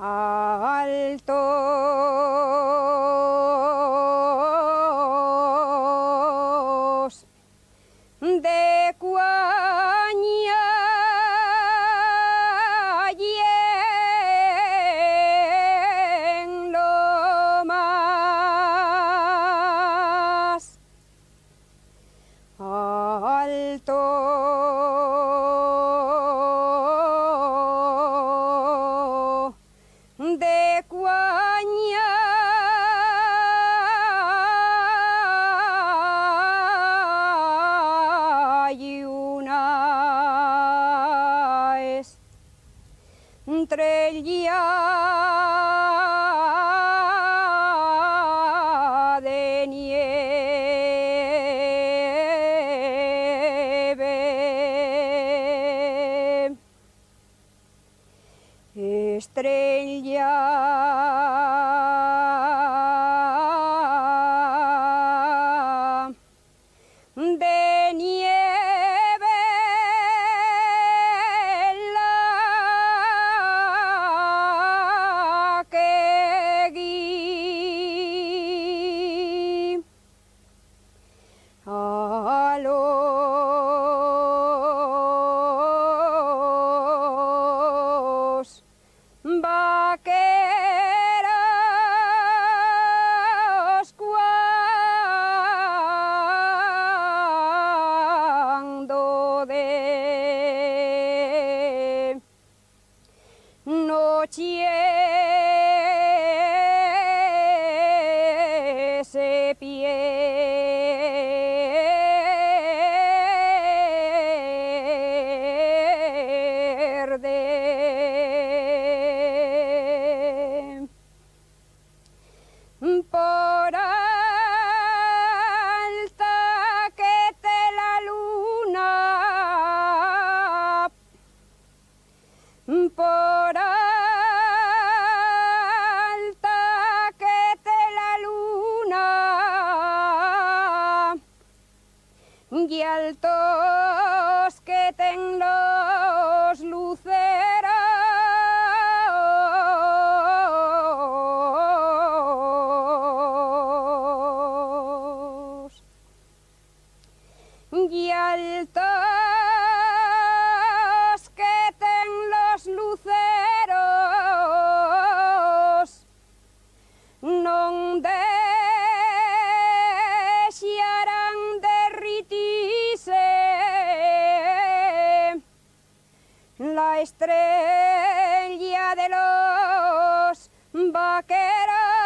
altos de Cuaña y en lo más alto de Cuaña hay una estrella de nieve, estrella de nieve, la que guía a los vaqueros cuando de noche se pierde por alta que te la luna, por alta que te la luna y altos que ten los luceros y altos que ten los luceros non deixarán derritirse la estrella de los vaqueros.